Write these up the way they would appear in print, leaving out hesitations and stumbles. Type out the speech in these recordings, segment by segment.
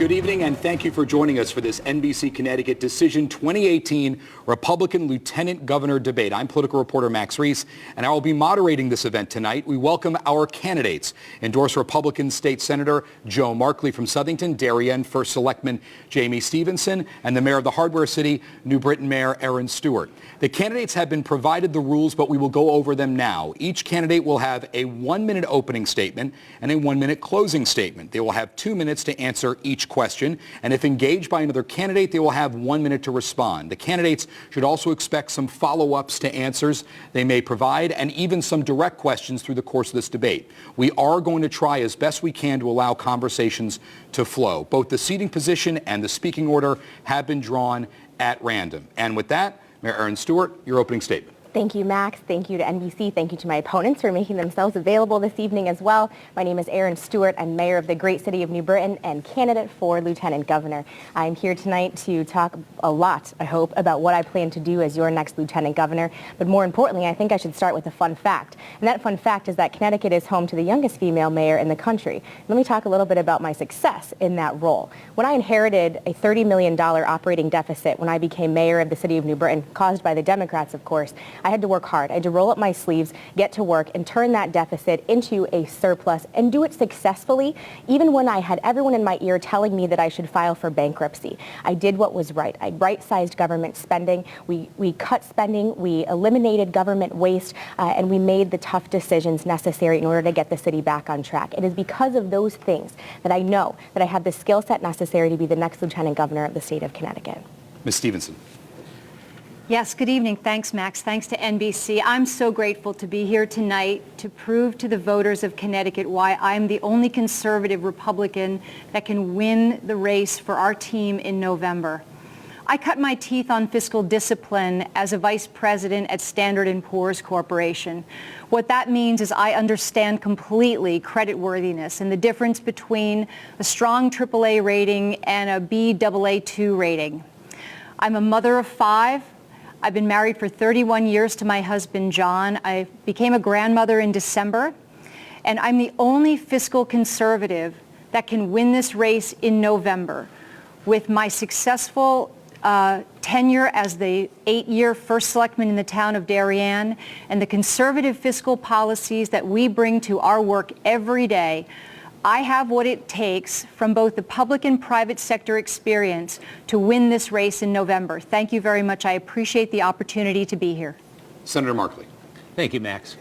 Good evening, and thank you for joining us for this NBC Connecticut Decision 2018 Republican Lieutenant Governor debate. I'm political reporter Max Reiss, and I will be moderating this event tonight. We welcome our candidates. Endorse Republican State Senator Joe Markley from Southington, Darien First Selectman Jayme Stevenson, and the Mayor of the Hardware City, New Britain Mayor Erin Stewart. The candidates have been provided the rules, but we will go over them now. Each candidate will have a 1-minute opening statement and a 1-minute closing statement. They will have 2 minutes to answer each question, and if engaged by another candidate, they will have 1 minute to respond. The candidates should also expect some follow-ups to answers they may provide, and even some direct questions through the course of this debate. We are going to try as best we can to allow conversations to flow. Both the seating position and the speaking order have been drawn at random. And with that, Mayor Erin Stewart, your opening statement. Thank you, Max. Thank you to NBC. Thank you to my opponents for making themselves available this evening as well. My name is Erin Stewart. I'm mayor of the great city of New Britain and candidate for lieutenant governor. I'm here tonight to talk a lot, I hope, about what I plan to do as your next lieutenant governor. But more importantly, I think I should start with a fun fact. And that fun fact is that Connecticut is home to the youngest female mayor in the country. Let me talk a little bit about my success in that role. When I inherited a $30 million operating deficit when I became mayor of the city of New Britain, caused by the Democrats, of course, I had to work hard. I had to roll up my sleeves, get to work, and turn that deficit into a surplus and do it successfully, even when I had everyone in my ear telling me that I should file for bankruptcy. I did what was right. I right-sized government spending. We cut spending. We eliminated government waste, and we made the tough decisions necessary in order to get the city back on track. It is because of those things that I know that I have the skill set necessary to be the next lieutenant governor of the state of Connecticut. Ms. Stevenson. Yes, good evening. Thanks, Max. Thanks to NBC. I'm so grateful to be here tonight to prove to the voters of Connecticut why I'm the only conservative Republican that can win the race for our team in November. I cut my teeth on fiscal discipline as a vice president at Standard & Poor's Corporation. What that means is I understand completely creditworthiness and the difference between a strong AAA rating and a Baa2 rating. I'm a mother of 5. I've been married for 31 years to my husband, John. I became a grandmother in December, and I'm the only fiscal conservative that can win this race in November. With my successful tenure as the 8-year first selectman in the town of Darien and the conservative fiscal policies that we bring to our work every day, I have what it takes from both the public and private sector experience to win this race in November. Thank you very much. I appreciate the opportunity to be here. Senator Markley. Thank you, Max.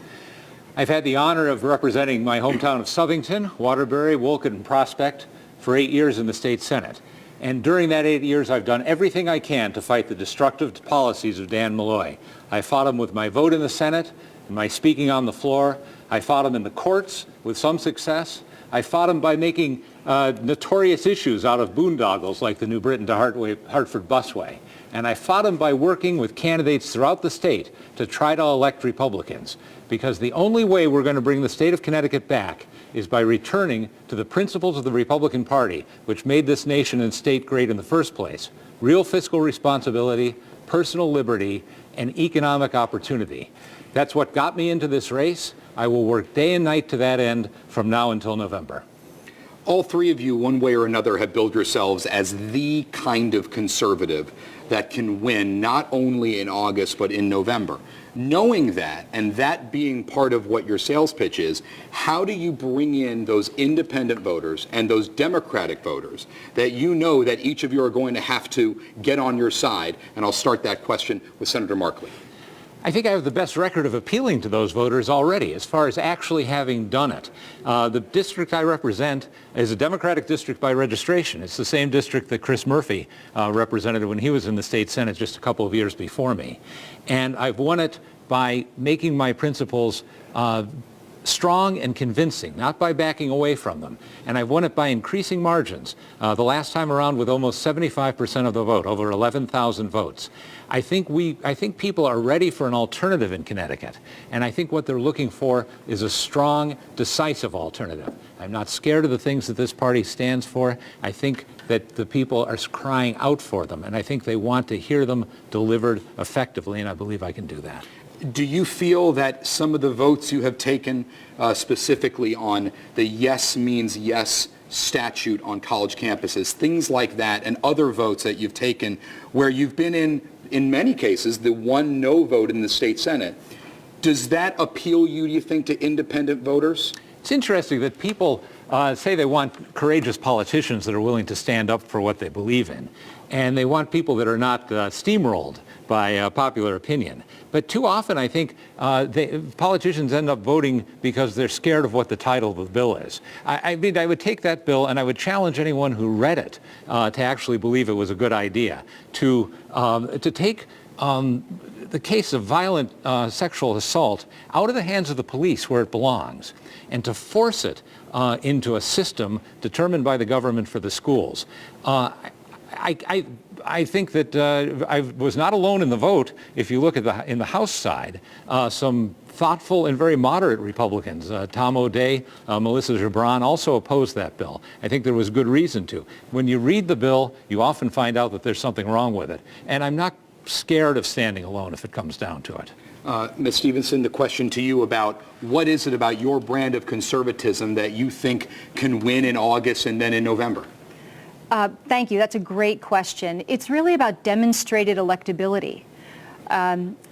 I've had the honor of representing my hometown of Southington, Waterbury, Wolcott, and Prospect for 8 years in the state Senate. And during that 8 years, I've done everything I can to fight the destructive policies of Dan Malloy. I fought him with my vote in the Senate, and my speaking on the floor. I fought him in the courts with some success. I fought him by making notorious issues out of boondoggles like the New Britain to Hartford busway. And I fought him by working with candidates throughout the state to try to elect Republicans. Because the only way we're going to bring the state of Connecticut back is by returning to the principles of the Republican Party, which made this nation and state great in the first place. Real fiscal responsibility, personal liberty, and economic opportunity. That's what got me into this race. I will work day and night to that end from now until November. All three of you, one way or another, have billed yourselves as the kind of conservative that can win not only in August but in November. Knowing that, and that being part of what your sales pitch is, how do you bring in those independent voters and those Democratic voters that you know that each of you are going to have to get on your side? And I'll start that question with Senator Markley. I think I have the best record of appealing to those voters already as far as actually having done it. The district I represent is a Democratic district by registration. It's the same district that Chris Murphy represented when he was in the state Senate just a couple of years before me. And I've won it by making my principles strong and convincing, not by backing away from them. And I've won it by increasing margins. The last time around with almost 75% of the vote, over 11,000 votes. I think people are ready for an alternative in Connecticut. And I think what they're looking for is a strong, decisive alternative. I'm not scared of the things that this party stands for. I think that the people are crying out for them. And I think they want to hear them delivered effectively, and I believe I can do that. Do you feel that some of the votes you have taken specifically on the yes means yes statute on college campuses, things like that, and other votes that you've taken where you've been in many cases, the one no vote in the state Senate, does that appeal you, do you think, to independent voters? It's interesting that people say they want courageous politicians that are willing to stand up for what they believe in, and they want people that are not steamrolled by popular opinion. But too often, I think, politicians end up voting because they're scared of what the title of the bill is. I mean, I would take that bill and I would challenge anyone who read it to actually believe it was a good idea to take the case of violent sexual assault out of the hands of the police where it belongs and to force it into a system determined by the government for the schools. I think that I was not alone in the vote. If you look at in the House side, some thoughtful and very moderate Republicans, Tom O'Day, Melissa Gibran, also opposed that bill. I think there was good reason to. When you read the bill, you often find out that there's something wrong with it. And I'm not scared of standing alone if it comes down to it. Ms. Stevenson, the question to you about what is it about your brand of conservatism that you think can win in August and then in November? Thank you. That's a great question. It's really about demonstrated electability.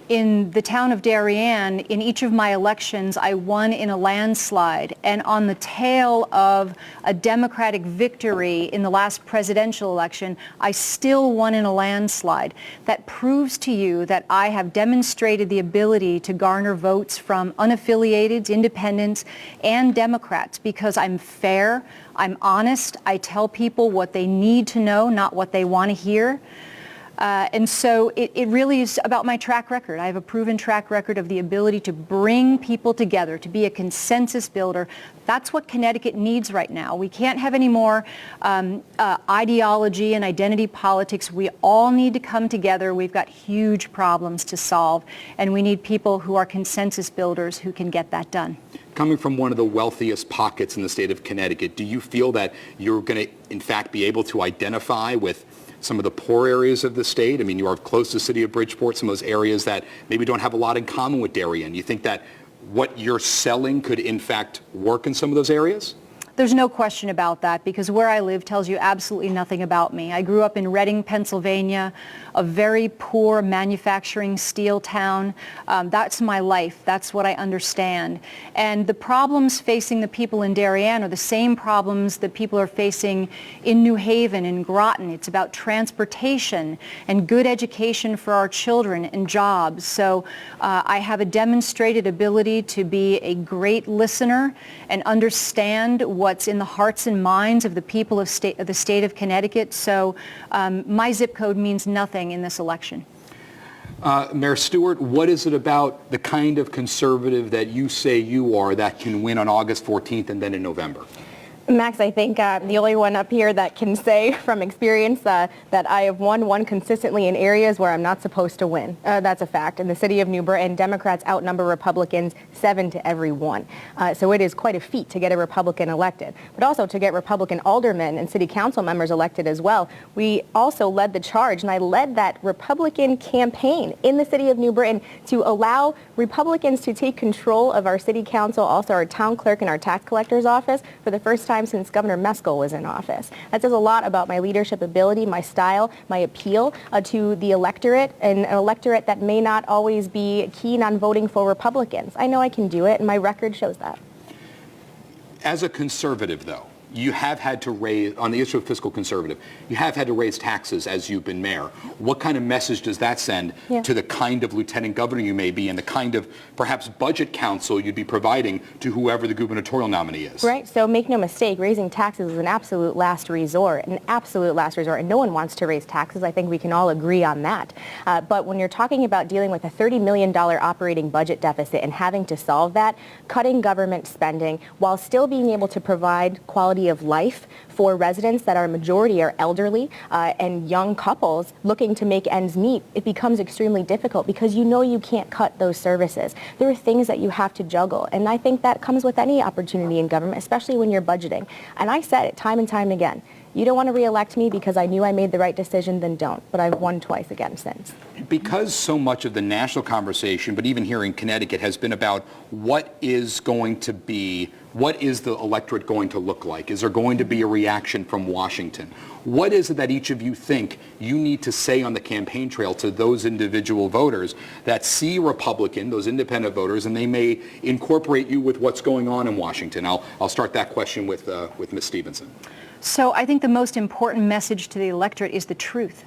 In the town of Darien, in each of my elections, I won in a landslide. And on the tail of a Democratic victory in the last presidential election, I still won in a landslide. That proves to you that I have demonstrated the ability to garner votes from unaffiliated, independents, and Democrats because I'm fair, I'm honest, I tell people what they need to know, not what they want to hear. And so it really is about my track record. I have a proven track record of the ability to bring people together, to be a consensus builder. That's what Connecticut needs right now. We can't have any more ideology and identity politics. We all need to come together. We've got huge problems to solve, and we need people who are consensus builders who can get that done. Coming from one of the wealthiest pockets in the state of Connecticut, do you feel that you're going to, in fact, be able to identify with some of the poor areas of the state? I mean, you are close to the city of Bridgeport, some of those areas that maybe don't have a lot in common with Darien. You think that what you're selling could, in fact, work in some of those areas? There's no question about that because where I live tells you absolutely nothing about me. I grew up in Reading, Pennsylvania, a very poor manufacturing steel town. That's my life. That's what I understand. And the problems facing the people in Darien are the same problems that people are facing in New Haven and Groton. It's about transportation and good education for our children and jobs. So I have a demonstrated ability to be a great listener and understand what's in the hearts and minds of the people of the state of Connecticut. So my zip code means nothing in this election. Mayor Stewart, what is it about the kind of conservative that you say you are that can win on August 14th and then in November? Max, I think I'm the only one up here that can say from experience that I have won consistently in areas where I'm not supposed to win. That's a fact. In the city of New Britain, Democrats outnumber Republicans 7-1. So it is quite a feat to get a Republican elected, but also to get Republican aldermen and city council members elected as well. We also led the charge, and I led that Republican campaign in the city of New Britain to allow Republicans to take control of our city council, also our town clerk and our tax collector's office for the first time since Governor Meskel was in office. That says a lot about my leadership ability, my style, my appeal to the electorate, and an electorate that may not always be keen on voting for Republicans. I know I can do it, and my record shows that. As a conservative, though, you have had to raise, on the issue of fiscal conservative, you have had to raise taxes as you've been mayor. What kind of message does that send to the kind of lieutenant governor you may be and the kind of perhaps budget counsel you'd be providing to whoever the gubernatorial nominee is? Right. So make no mistake, raising taxes is an absolute last resort, and no one wants to raise taxes. I think we can all agree on that. But when you're talking about dealing with a $30 million operating budget deficit and having to solve that, cutting government spending while still being able to provide quality of life for residents that are majority are elderly and young couples looking to make ends meet, it becomes extremely difficult because you know you can't cut those services. There are things that you have to juggle, and I think that comes with any opportunity in government, especially when you're budgeting. And I said it time and time again, you don't want to re-elect me because I knew I made the right decision, then don't. But I've won twice again since. Because so much of the national conversation, but even here in Connecticut, has been about what is the electorate going to look like? Is there going to be a reaction from Washington? What is it that each of you think you need to say on the campaign trail to those individual voters that see Republican, those independent voters, and they may incorporate you with what's going on in Washington? I'll start that question with Ms. Stevenson. So I think the most important message to the electorate is the truth.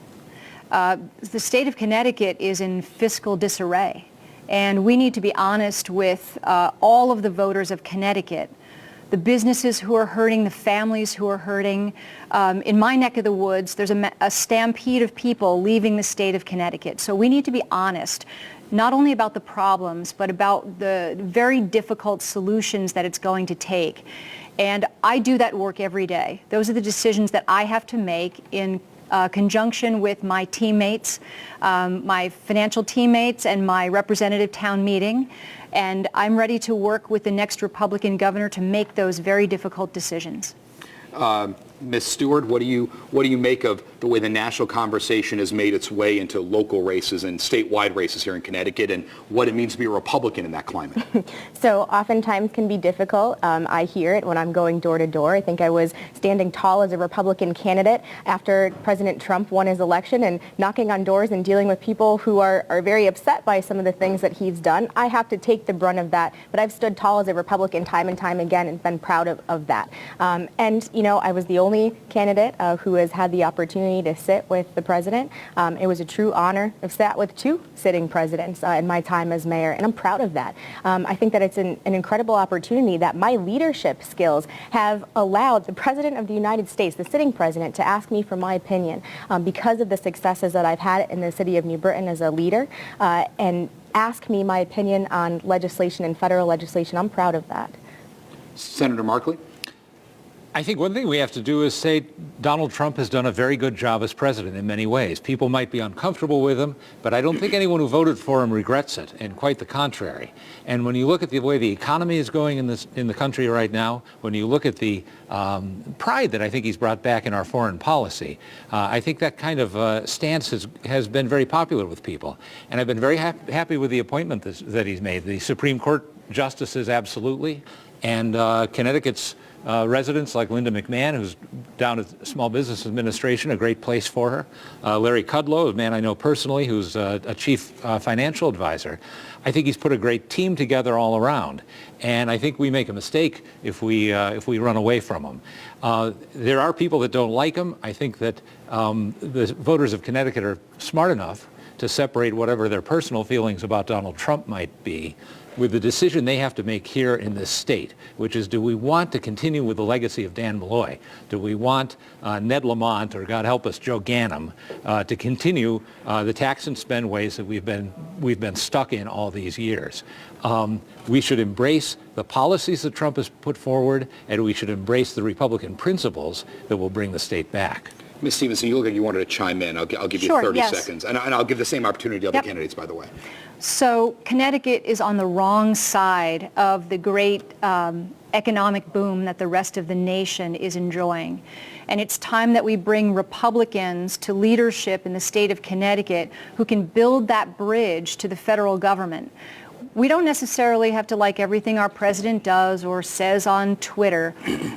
The state of Connecticut is in fiscal disarray, and we need to be honest with all of the voters of Connecticut, the businesses who are hurting, the families who are hurting. In my neck of the woods, there's a stampede of people leaving the state of Connecticut. So we need to be honest, not only about the problems, but about the very difficult solutions that it's going to take. And I do that work every day. Those are the decisions that I have to make in conjunction with my teammates, my financial teammates, and my representative town meeting. And I'm ready to work with the next Republican governor to make those very difficult decisions. Ms. Stewart, what do you make of the way the national conversation has made its way into local races and statewide races here in Connecticut, and what it means to be a Republican in that climate? So oftentimes can be difficult. I hear it when I'm going door to door. I think I was standing tall as a Republican candidate after President Trump won his election and knocking on doors and dealing with people who are very upset by some of the things that he's done. I have to take the brunt of that, but I've stood tall as a Republican time and time again and been proud of that. And, you know, I was the only candidate who has had the opportunity to sit with the president. It was a true honor. I've sat with two sitting presidents in my time as mayor, and I'm proud of that. I think that it's an incredible opportunity that my leadership skills have allowed the President of the United States, the sitting president, to ask me for my opinion because of the successes that I've had in the city of New Britain as a leader, and ask me my opinion on legislation and federal legislation. I'm proud of that. Senator Markley? I think one thing we have to do is say Donald Trump has done a very good job as president in many ways. People might be uncomfortable with him, but I don't think anyone who voted for him regrets it, and quite the contrary. And when you look at the way the economy is going in the country right now, when you look at the pride that I think he's brought back in our foreign policy, I think that kind of stance has been very popular with people. And I've been very happy with the appointment that he's made. The Supreme Court justices, absolutely, and Connecticut's residents like Linda McMahon, who's down at Small Business Administration, a great place for her. Larry Kudlow, a man I know personally, who's a chief financial advisor. I think he's put a great team together all around, and I think we make a mistake if we run away from him. There are people that don't like him. I think that the voters of Connecticut are smart enough to separate whatever their personal feelings about Donald Trump might be with the decision they have to make here in this state, which is, do we want to continue with the legacy of Dan Malloy? Do we want Ned Lamont, or God help us, Joe Ganim, to continue the tax and spend ways that we've been stuck in all these years? We should embrace the policies that Trump has put forward, and we should embrace the Republican principles that will bring the state back. Ms. Stevenson, you look like you wanted to chime in. I'll give you Sure, 30 yes. seconds. And I'll give the same opportunity to other candidates, by the way. So Connecticut is on the wrong side of the great economic boom that the rest of the nation is enjoying. And it's time that we bring Republicans to leadership in the state of Connecticut who can build that bridge to the federal government. We don't necessarily have to like everything our president does or says on Twitter,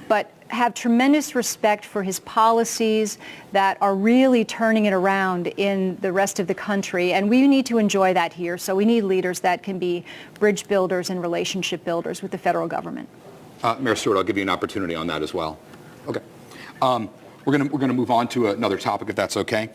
but have tremendous respect for his policies that are really turning it around in the rest of the country. And we need to enjoy that here. So we need leaders that can be bridge builders and relationship builders with the federal government. Mayor Stewart, I'll give you an opportunity on that as well. Okay. We're going to move on to another topic, if that's okay.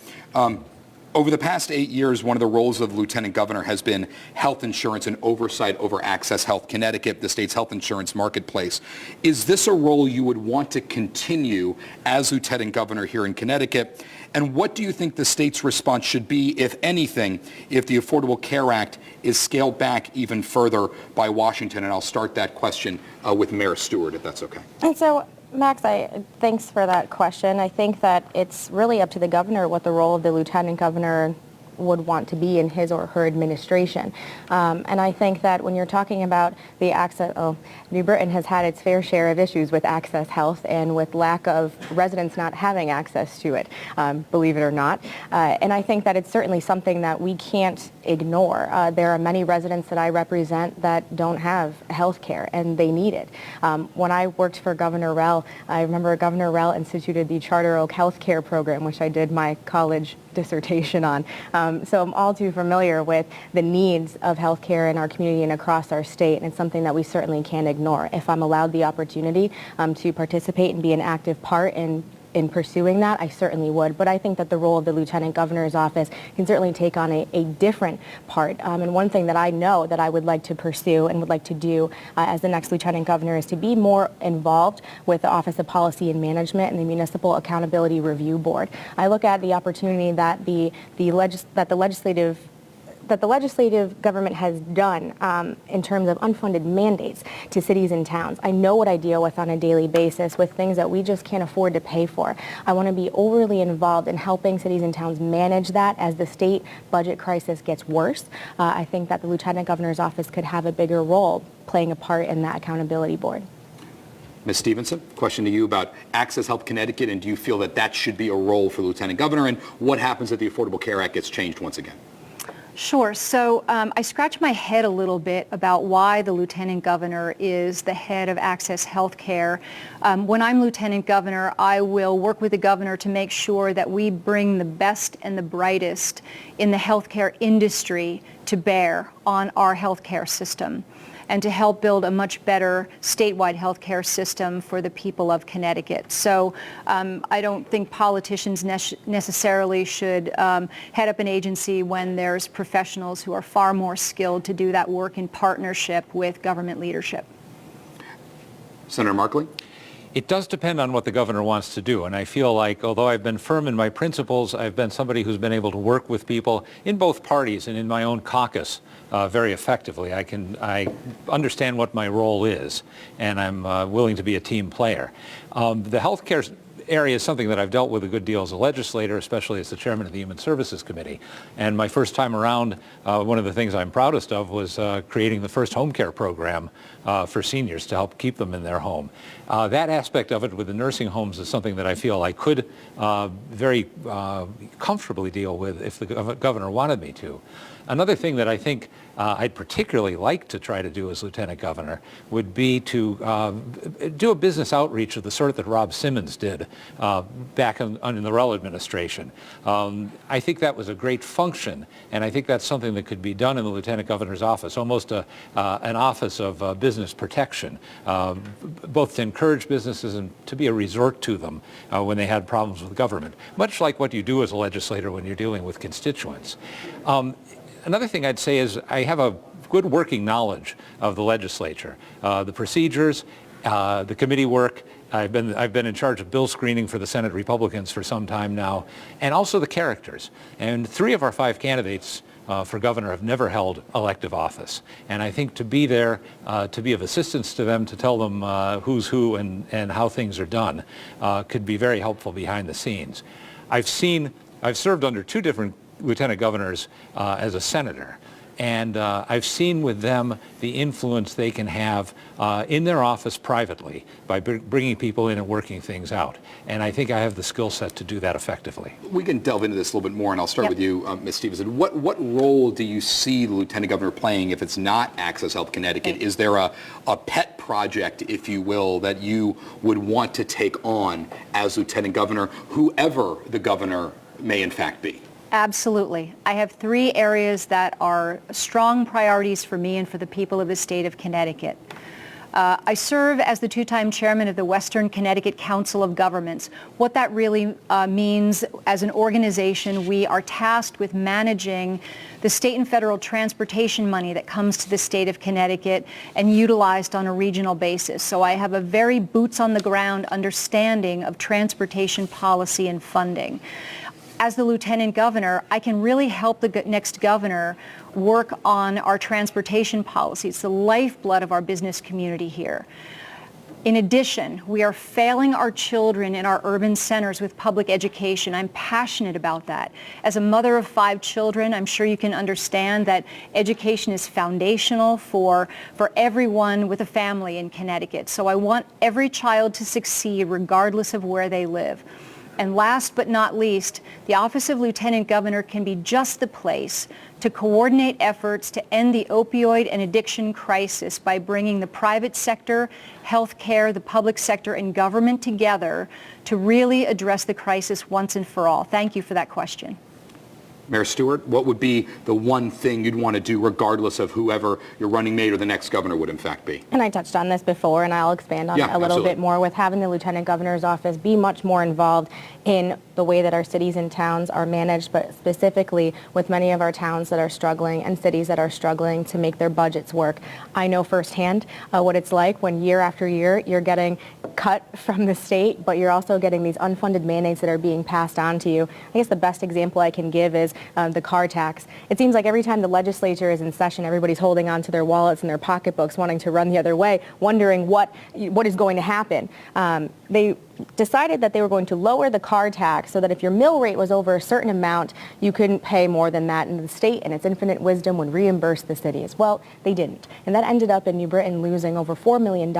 Over the past 8 years, one of the roles of Lieutenant Governor has been health insurance and oversight over Access Health Connecticut, the state's health insurance marketplace. Is this a role you would want to continue as Lieutenant Governor here in Connecticut? And what do you think the state's response should be, if anything, if the Affordable Care Act is scaled back even further by Washington? And I'll start that question with Mayor Stewart, if that's okay. And so, Max, thanks for that question. I think that it's really up to the governor what the role of the lieutenant governor would want to be in his or her administration. And I think that when you're talking about the access, New Britain has had its fair share of issues with access health and with lack of residents not having access to it, believe it or not. And I think that it's certainly something that we can't ignore. There are many residents that I represent that don't have health care, and they need it. When I worked for Governor Rell, I remember Governor Rell instituted the Charter Oak Health Care Program, which I did my college dissertation on. So I'm all too familiar with the needs of health care in our community and across our state, and it's something that we certainly can't ignore. If I'm allowed the opportunity to participate and be an active part in pursuing that, I certainly would. But I think that the role of the Lieutenant Governor's office can certainly take on a different part. And one thing that I know that I would like to pursue and would like to do as the next Lieutenant Governor is to be more involved with the Office of Policy and Management and the Municipal Accountability Review Board. I look at the opportunity that the legislative government has done in terms of unfunded mandates to cities and towns. I know what I deal with on a daily basis with things that we just can't afford to pay for. I want to be overly involved in helping cities and towns manage that as the state budget crisis gets worse. I think that the Lieutenant Governor's office could have a bigger role playing a part in that accountability board. Ms. Stevenson, question to you about Access Health Connecticut, and do you feel that that should be a role for Lieutenant Governor, and what happens if the Affordable Care Act gets changed once again? Sure. So I scratch my head a little bit about why the Lieutenant Governor is the head of Access Healthcare. When I'm Lieutenant Governor, I will work with the Governor to make sure that we bring the best and the brightest in the healthcare industry to bear on our healthcare system, and to help build a much better statewide healthcare system for the people of Connecticut. So I don't think politicians necessarily should head up an agency when there's professionals who are far more skilled to do that work in partnership with government leadership. Senator Markley? It does depend on what the governor wants to do, and I feel like although I've been firm in my principles, I've been somebody who's been able to work with people in both parties and in my own caucus very effectively. I understand what my role is, and I'm willing to be a team player. The healthcare area is something that I've dealt with a good deal as a legislator, especially as the chairman of the Human Services Committee. And my first time around, one of the things I'm proudest of was creating the first home care program for seniors to help keep them in their home. That aspect of it with the nursing homes is something that I feel I could very comfortably deal with if the governor wanted me to. Another thing that I think I'd particularly like to try to do as Lieutenant Governor would be to do a business outreach of the sort that Rob Simmons did back in the Rell administration. I think that was a great function, and I think that's something that could be done in the Lieutenant Governor's office, almost an office of business protection, both to encourage businesses and to be a resort to them when they had problems with government, much like what you do as a legislator when you're dealing with constituents. Another thing I'd say is I have a good working knowledge of the legislature, the procedures, the committee work. I've been in charge of bill screening for the Senate Republicans for some time now, and also the characters. And 3 of our 5 candidates for governor have never held elective office. And I think to be there, to be of assistance to them, to tell them who's who and how things are done, could be very helpful behind the scenes. I've served under 2 different lieutenant governors as a senator, and I've seen with them the influence they can have in their office privately by bringing people in and working things out. And I think I have the skill set to do that effectively. We can delve into this a little bit more, and I'll start with you, Ms. Stevenson. What role do you see the Lieutenant Governor playing if it's not Access Health Connecticut? Is there a pet project, if you will, that you would want to take on as Lieutenant Governor, whoever the governor may in fact be? Absolutely. I have 3 areas that are strong priorities for me and for the people of the state of Connecticut. I serve as the 2-time chairman of the Western Connecticut Council of Governments. What that really means, as an organization, we are tasked with managing the state and federal transportation money that comes to the state of Connecticut and utilized on a regional basis. So I have a very boots-on-the-ground understanding of transportation policy and funding. As the Lieutenant Governor, I can really help the next governor work on our transportation policy. It's the lifeblood of our business community here. In addition, we are failing our children in our urban centers with public education. I'm passionate about that. As a mother of 5 children, I'm sure you can understand that education is foundational for everyone with a family in Connecticut. So I want every child to succeed regardless of where they live. And last but not least, the Office of Lieutenant Governor can be just the place to coordinate efforts to end the opioid and addiction crisis by bringing the private sector, healthcare, the public sector, and government together to really address the crisis once and for all. Thank you for that question. Mayor Stewart, what would be the one thing you'd want to do regardless of whoever your running mate or the next governor would in fact be? And I touched on this before, and I'll expand on it a little bit more with having the Lieutenant Governor's office be much more involved in the way that our cities and towns are managed, but specifically with many of our towns that are struggling and cities that are struggling to make their budgets work. I know firsthand what it's like when year after year you're getting cut from the state, but you're also getting these unfunded mandates that are being passed on to you. I guess the best example I can give is the car tax. It seems like every time the legislature is in session, everybody's holding on to their wallets and their pocketbooks, wanting to run the other way, wondering what is going to happen. They decided that they were going to lower the car tax so that if your mill rate was over a certain amount, you couldn't pay more than that, and the state, in its infinite wisdom, would reimburse the cities. Well, they didn't, and that ended up in New Britain losing over $4 million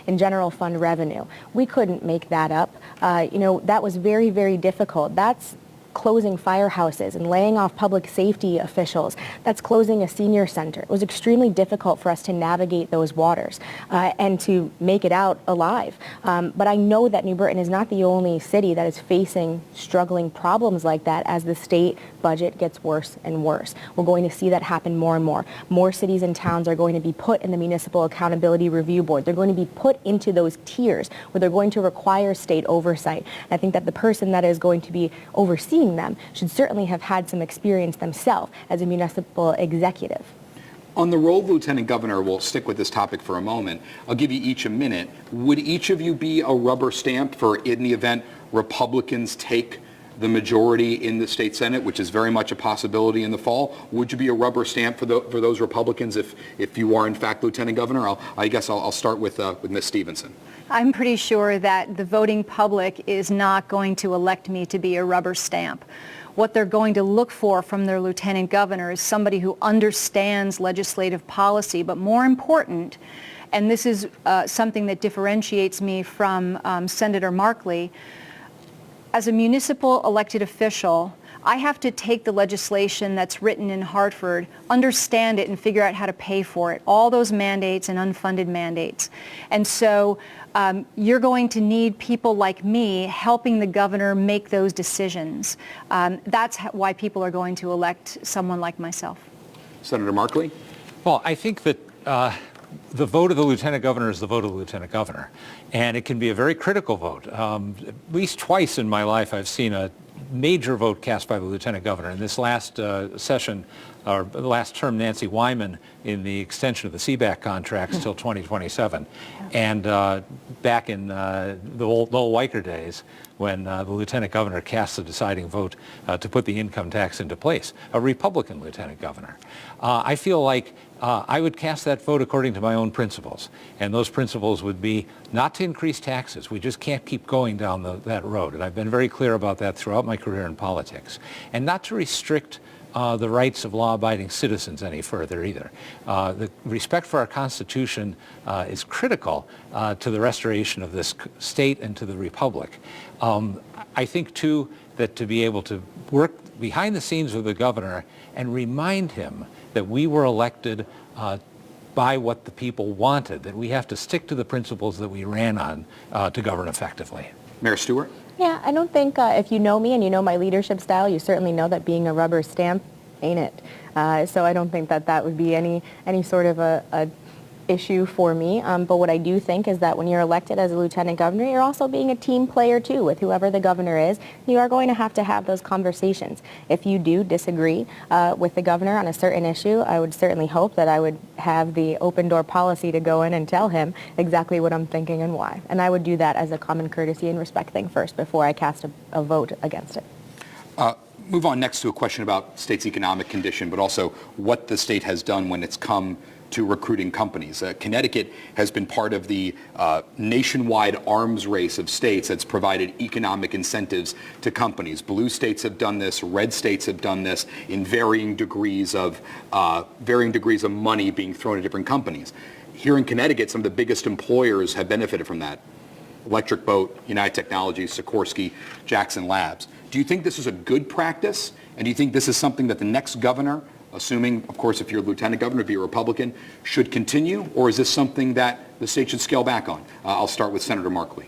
in general fund revenue. We couldn't make that up. That was very, very difficult. That's closing firehouses and laying off public safety officials. That's closing a senior center. It was extremely difficult for us to navigate those waters and to make it out alive. But I know that New Britain is not the only city that is facing struggling problems like that as the state budget gets worse and worse. We're going to see that happen more and more. More cities and towns are going to be put in the Municipal Accountability Review Board. They're going to be put into those tiers where they're going to require state oversight. And I think that the person that is going to be overseeing them should certainly have had some experience themselves as a municipal executive. On the role of Lieutenant Governor, we'll stick with this topic for a moment. I'll give you each a minute. Would each of you be a rubber stamp for, in the event Republicans take the majority in the state Senate, which is very much a possibility in the fall? Would you be a rubber stamp for those Republicans if you are in fact Lieutenant Governor? I guess I'll start with Ms. Stevenson. I'm pretty sure that the voting public is not going to elect me to be a rubber stamp. What they're going to look for from their lieutenant governor is somebody who understands legislative policy, but more important, and this is something that differentiates me from Senator Markley, as a municipal elected official, I have to take the legislation that's written in Hartford, understand it, and figure out how to pay for it, all those mandates and unfunded mandates. And so you're going to need people like me helping the governor make those decisions. That's why people are going to elect someone like myself. Senator Markley? Well, I think that the vote of the lieutenant governor is the vote of the lieutenant governor, and it can be a very critical vote. At least twice in my life I've seen a major vote cast by the lieutenant governor. In this last session, or last term, Nancy Wyman in the extension of the Seebeck contracts till 2027, and back in the old Weicker days when the lieutenant governor cast the deciding vote to put the income tax into place, a Republican lieutenant governor. I feel like I would cast that vote according to my own principles, and those principles would be not to increase taxes. We just can't keep going down that road, and I've been very clear about that throughout my career in politics, and not to restrict the rights of law-abiding citizens any further either. The respect for our Constitution is critical to the restoration of this state and to the republic. I think, too, that to be able to work behind the scenes with the governor and remind him that we were elected by what the people wanted, that we have to stick to the principles that we ran on to govern effectively. Mayor Stewart? Yeah, I don't think if you know me and you know my leadership style, you certainly know that being a rubber stamp ain't it. So I don't think that would be any sort of a issue for me. But what I do think is that when you're elected as a lieutenant governor, you're also being a team player too with whoever the governor is. You are going to have those conversations. If you do disagree with the governor on a certain issue, I would certainly hope that I would have the open door policy to go in and tell him exactly what I'm thinking and why. And I would do that as a common courtesy and respect thing first before I cast a vote against it. Move on next to a question about state's economic condition, but also what the state has done when it's come to recruiting companies. Connecticut has been part of the nationwide arms race of states that's provided economic incentives to companies. Blue states have done this, red states have done this in varying degrees of money being thrown at different companies. Here in Connecticut, some of the biggest employers have benefited from that. Electric Boat, United Technologies, Sikorsky, Jackson Labs. Do you think this is a good practice? And do you think this is something that the next governor, assuming, of course, if you're lieutenant governor, be a Republican, should continue? Or is this something that the state should scale back on? I'll start with Senator Markley.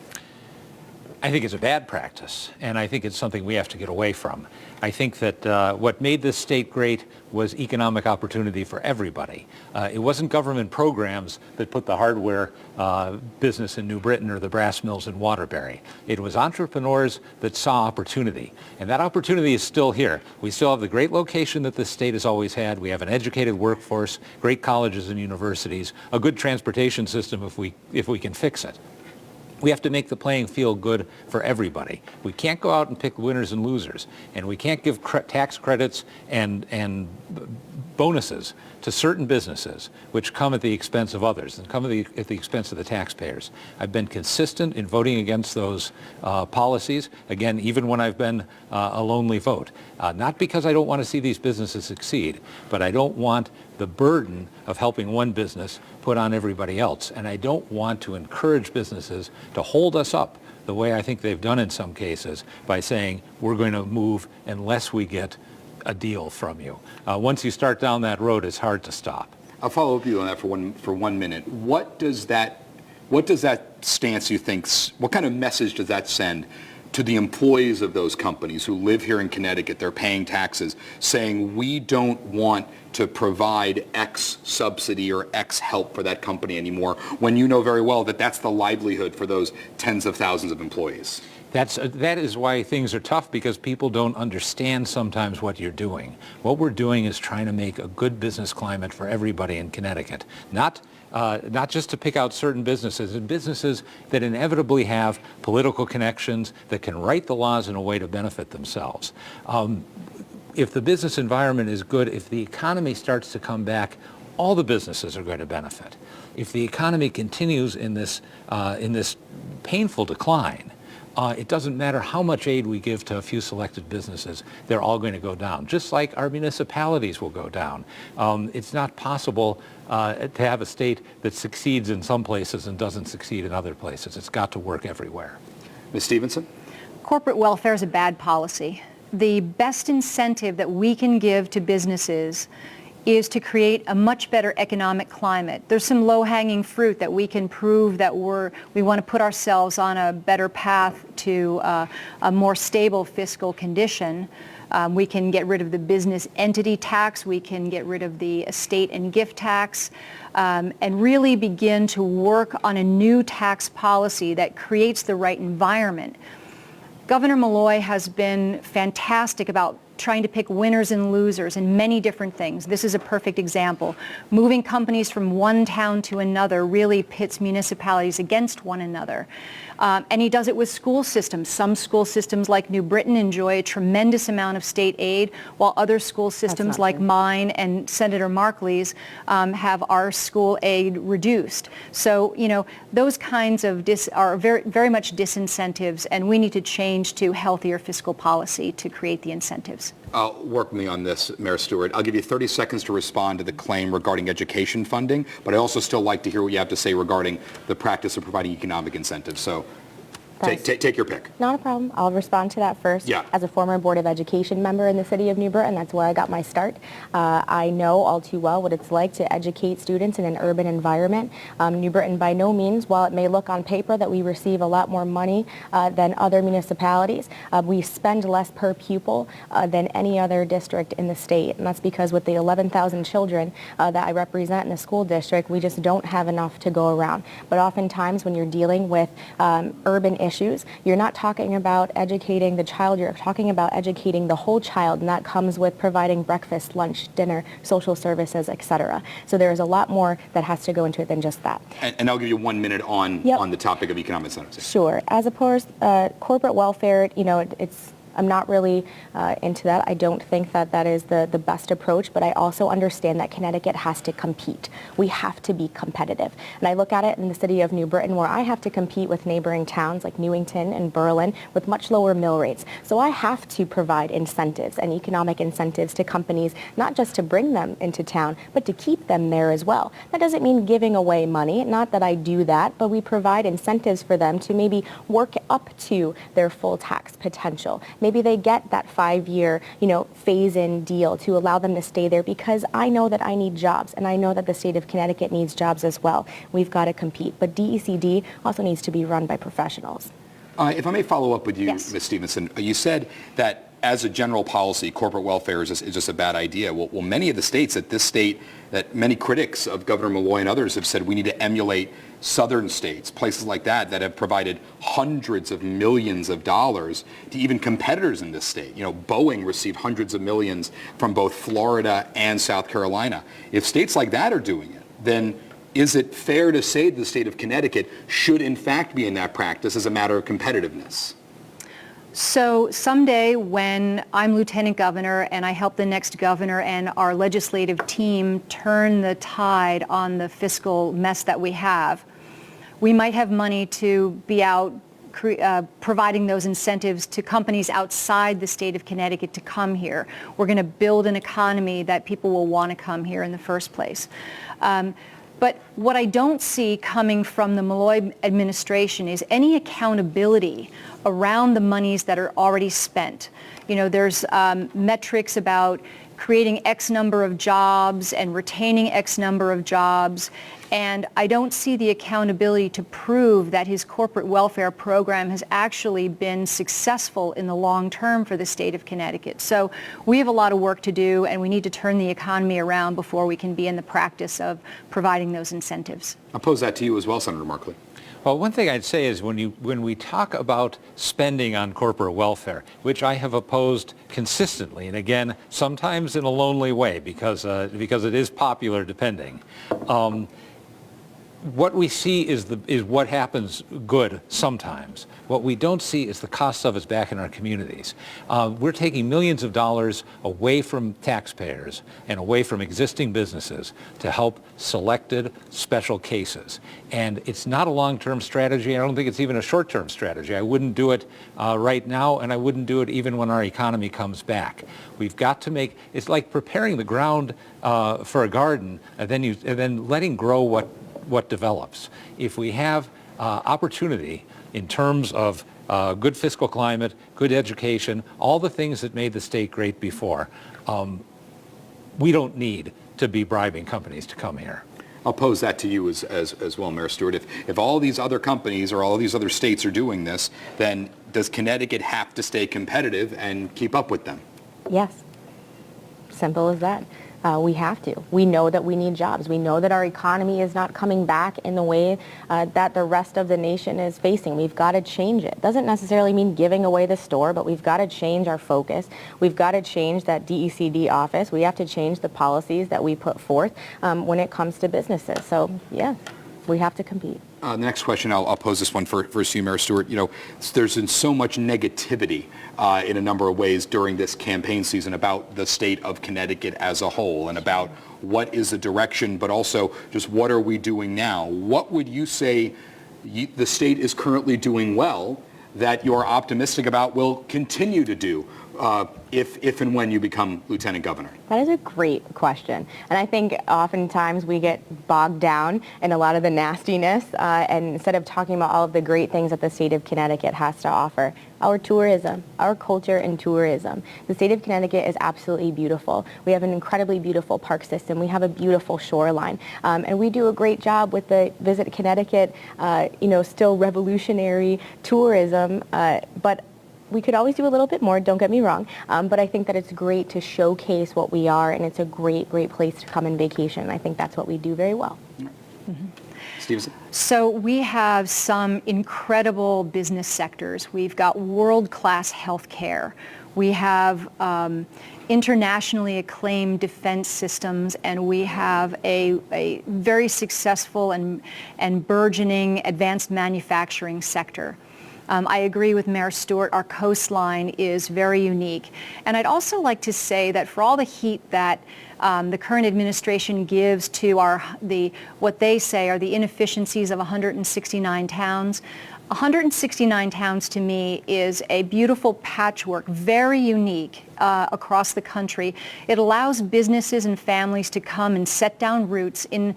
I think it's a bad practice, and I think it's something we have to get away from. I think that what made this state great was economic opportunity for everybody. It wasn't government programs that put the hardware business in New Britain or the brass mills in Waterbury. It was entrepreneurs that saw opportunity, and that opportunity is still here. We still have the great location that this state has always had. We have an educated workforce, great colleges and universities, a good transportation system if we can fix it. We have to make the playing field good for everybody. We can't go out and pick winners and losers, and we can't give tax credits and bonuses to certain businesses which come at the expense of others and come at the expense of the taxpayers. I've been consistent in voting against those policies, again, even when I've been a lonely vote. Not because I don't want to see these businesses succeed, but I don't want the burden of helping one business put on everybody else. And I don't want to encourage businesses to hold us up the way I think they've done in some cases by saying we're going to move unless we get a deal from you. Once you start down that road, it's hard to stop. I'll follow up with you on that for one minute. What does that stance, you think, what kind of message does that send to the employees of those companies who live here in Connecticut, they're paying taxes, saying we don't want to provide X subsidy or X help for that company anymore, when you know very well that that's the livelihood for those tens of thousands of employees? That is why things are tough, because people don't understand sometimes what you're doing. What we're doing is trying to make a good business climate for everybody in Connecticut, not just to pick out certain businesses, and businesses that inevitably have political connections that can write the laws in a way to benefit themselves. If the business environment is good, if the economy starts to come back, all the businesses are going to benefit. If the economy continues in this painful decline, it doesn't matter how much aid we give to a few selected businesses, they're all going to go down, just like our municipalities will go down. It's not possible to have a state that succeeds in some places and doesn't succeed in other places. It's got to work everywhere. Ms. Stevenson? Corporate welfare is a bad policy. The best incentive that we can give to businesses is to create a much better economic climate. There's some low-hanging fruit that we can prove that we want to put ourselves on a better path to a more stable fiscal condition. We can get rid of the business entity tax. We can get rid of the estate and gift tax, and really begin to work on a new tax policy that creates the right environment. Governor Malloy has been fantastic about trying to pick winners and losers in many different things. This is a perfect example. Moving companies from one town to another really pits municipalities against one another. And he does it with school systems. Some school systems like New Britain enjoy a tremendous amount of state aid, while other school systems like mine and Senator Markley's have our school aid reduced. So, those kinds of are very, very much disincentives, and we need to change to healthier fiscal policy to create the incentives. Work with me on this, Mayor Stewart. I'll give you 30 seconds to respond to the claim regarding education funding, but I also still like to hear what you have to say regarding the practice of providing economic incentives. So take your pick. Not a problem. I'll respond to that first. Yeah. As a former Board of Education member in the city of New Britain, that's where I got my start. I know all too well what it's like to educate students in an urban environment. New Britain, by no means, while it may look on paper that we receive a lot more money than other municipalities, we spend less per pupil than any other district in the state. And that's because with the 11,000 children that I represent in the school district, we just don't have enough to go around. But oftentimes when you're dealing with urban issues, you're not talking about educating the child, you're talking about educating the whole child, and that comes with providing breakfast, lunch, dinner, social services, etc. So there's a lot more that has to go into it than just that. And I'll give you 1 minute on the topic of economic incentives. Sure. As opposed corporate welfare, it's I'm not really into that. I don't think that that is the best approach, but I also understand that Connecticut has to compete. We have to be competitive. And I look at it in the city of New Britain, where I have to compete with neighboring towns like Newington and Berlin with much lower mill rates. So I have to provide incentives and economic incentives to companies, not just to bring them into town, but to keep them there as well. That doesn't mean giving away money, not that I do that, but we provide incentives for them to maybe work up to their full tax potential. Maybe they get that 5-year, phase-in deal to allow them to stay there, because I know that I need jobs, and I know that the state of Connecticut needs jobs as well. We've got to compete. But DECD also needs to be run by professionals. If I may follow up with you, Yes. Ms. Stevenson, you said that as a general policy, corporate welfare is just a bad idea. Well, many of the states that many critics of Governor Malloy and others have said we need to emulate southern states, places like that have provided hundreds of millions of dollars to even competitors in this state. Boeing received hundreds of millions from both Florida and South Carolina. If states like that are doing it, then is it fair to say the state of Connecticut should in fact be in that practice as a matter of competitiveness? So someday when I'm lieutenant governor and I help the next governor and our legislative team turn the tide on the fiscal mess that we have, we might have money to be out providing those incentives to companies outside the state of Connecticut to come here. We're going to build an economy that people will want to come here in the first place. But what I don't see coming from the Malloy administration is any accountability around the monies that are already spent. There's metrics about creating X number of jobs and retaining X number of jobs, and I don't see the accountability to prove that his corporate welfare program has actually been successful in the long term for the state of Connecticut. So we have a lot of work to do, and we need to turn the economy around before we can be in the practice of providing those incentives. I'll pose that to you as well, Senator Markley. Well, one thing I'd say is when we talk about spending on corporate welfare, which I have opposed consistently, and again, sometimes in a lonely way because it is popular depending, what we see is what happens good sometimes. What we don't see is the cost of it back in our communities. We're taking millions of dollars away from taxpayers and away from existing businesses to help selected special cases. And it's not a long-term strategy. I don't think it's even a short-term strategy. I wouldn't do it right now, and I wouldn't do it even when our economy comes back. We've got to it's like preparing the ground for a garden and then letting grow what develops. If we have opportunity in terms of good fiscal climate, good education, all the things that made the state great before, we don't need to be bribing companies to come here. I'll pose that to you as well, Mayor Stewart. If all these other companies or all these other states are doing this, then does Connecticut have to stay competitive and keep up with them? Yes. Simple as that. We have to. We know that we need jobs. We know that our economy is not coming back in the way that the rest of the nation is facing. We've got to change it. Doesn't necessarily mean giving away the store, but we've got to change our focus. We've got to change that DECD office. We have to change the policies that we put forth when it comes to businesses. So, yeah, we have to compete. The next question, I'll pose this one first to you, Mayor Stewart. There's been so much negativity in a number of ways during this campaign season about the state of Connecticut as a whole and about what is the direction, but also just what are we doing now? What would you say the state is currently doing well that you're optimistic about will continue to do if and when you become lieutenant governor? That is a great question. And I think oftentimes we get bogged down in a lot of the nastiness and instead of talking about all of the great things that the state of Connecticut has to offer. Our tourism, our culture and tourism. The state of Connecticut is absolutely beautiful. We have an incredibly beautiful park system. We have a beautiful shoreline. And we do a great job with the Visit Connecticut, still revolutionary tourism. But we could always do a little bit more, don't get me wrong, but I think that it's great to showcase what we are, and it's a great, great place to come and vacation. I think that's what we do very well. Mm-hmm. Stevenson? So we have some incredible business sectors. We've got world-class healthcare. We have internationally acclaimed defense systems, and we have a very successful and burgeoning advanced manufacturing sector. I agree with Mayor Stewart. Our coastline is very unique. And I'd also like to say that for all the heat that the current administration gives to what they say are the inefficiencies of 169 towns, 169 towns to me is a beautiful patchwork, very unique across the country. It allows businesses and families to come and set down roots in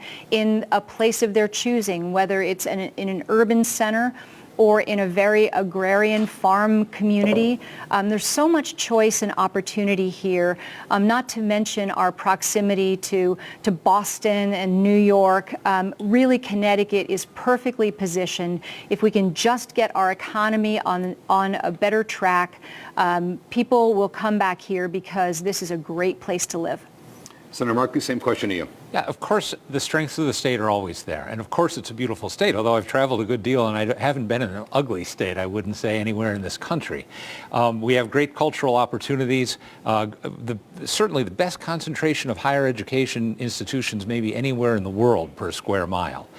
a place of their choosing, whether it's in an urban center or in a very agrarian farm community. There's so much choice and opportunity here, not to mention our proximity to Boston and New York. Really, Connecticut is perfectly positioned. If we can just get our economy on a better track, people will come back here because this is a great place to live. Senator Markley, same question to you. Yeah, of course, the strengths of the state are always there. And of course, it's a beautiful state, although I've traveled a good deal and I haven't been in an ugly state, I wouldn't say, anywhere in this country. We have great cultural opportunities. Certainly the best concentration of higher education institutions maybe anywhere in the world per square mile.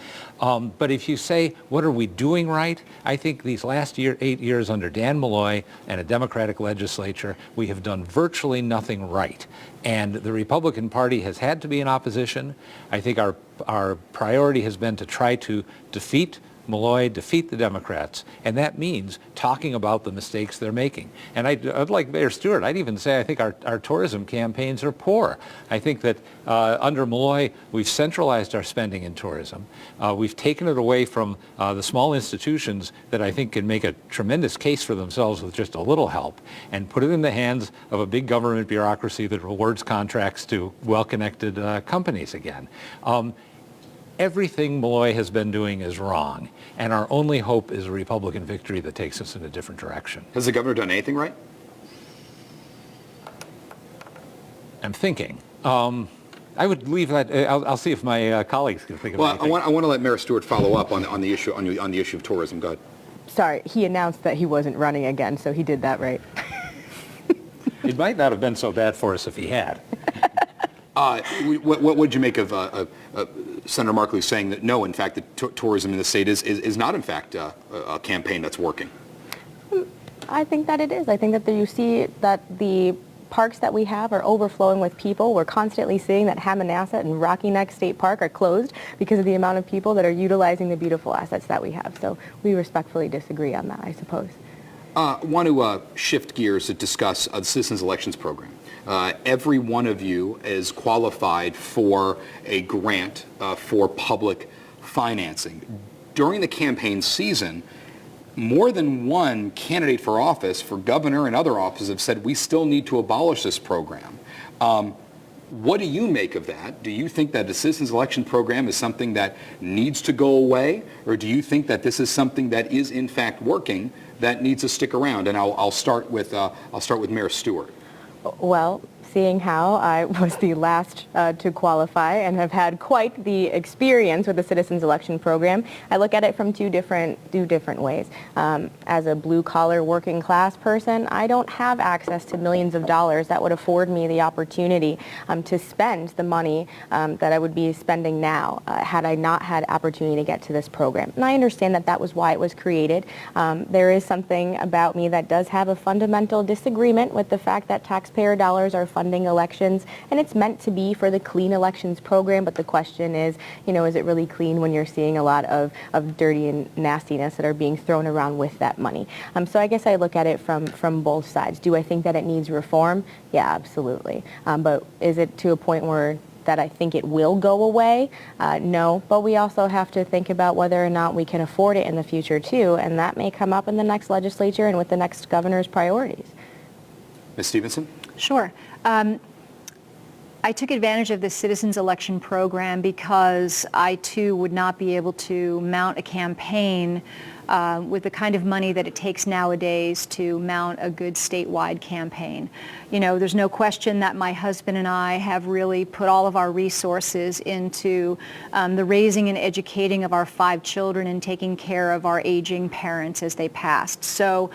But if you say, what are we doing right? I think these last 8 years under Dan Malloy and a Democratic legislature, we have done virtually nothing right. And the Republican Party has had to be in opposition. I think our priority has been to try to defeat Malloy, defeat the Democrats, and that means talking about the mistakes they're making. And I'd like Mayor Stewart, I'd even say I think our tourism campaigns are poor. I think that under Malloy, we've centralized our spending in tourism. We've taken it away from the small institutions that I think can make a tremendous case for themselves with just a little help, and put it in the hands of a big government bureaucracy that rewards contracts to well-connected companies again. Everything Malloy has been doing is wrong, and our only hope is a Republican victory that takes us in a different direction. Has the governor done anything right? I'm thinking. I would leave that. I'll see if my colleagues can think of anything. Well, I want to let Mayor Stewart follow up on the issue of tourism. Go ahead. Sorry, he announced that he wasn't running again, so he did that right. It might not have been so bad for us if he had. What would you make of Senator Markley saying that no, in fact, the tourism in the state is not, in fact, a campaign that's working? I think that it is. I think that you see that the parks that we have are overflowing with people. We're constantly seeing that Hammonasset and Rocky Neck State Park are closed because of the amount of people that are utilizing the beautiful assets that we have. So we respectfully disagree on that, I suppose. I want to shift gears to discuss the Citizens Elections Program. Every one of you is qualified for a grant for public financing. During the campaign season, more than one candidate for office, for governor and other offices, have said we still need to abolish this program. What do you make of that? Do you think that the Citizens Election Program is something that needs to go away, or do you think that this is something that is in fact working that needs to stick around? And I'll start with Mayor Stewart. Well, seeing how I was the last to qualify and have had quite the experience with the Citizens Election Program, I look at it from two different ways. As a blue-collar working class person, I don't have access to millions of dollars that would afford me the opportunity to spend the money that I would be spending now had I not had opportunity to get to this program. And I understand that that was why it was created. There is something about me that does have a fundamental disagreement with the fact that taxpayer dollars are funding elections, and it's meant to be for the clean elections program, but the question is, is it really clean when you're seeing a lot of dirty and nastiness that are being thrown around with that money? So I guess I look at it from both sides. Do I think that it needs reform? Yeah, absolutely. But is it to a point where that I think it will go away? No, but we also have to think about whether or not we can afford it in the future too, and that may come up in the next legislature and with the next governor's priorities. Ms. Stevenson? Sure. I took advantage of the Citizens Election Program because I too would not be able to mount a campaign with the kind of money that it takes nowadays to mount a good statewide campaign. There's no question that my husband and I have really put all of our resources into the raising and educating of our 5 children and taking care of our aging parents as they passed. So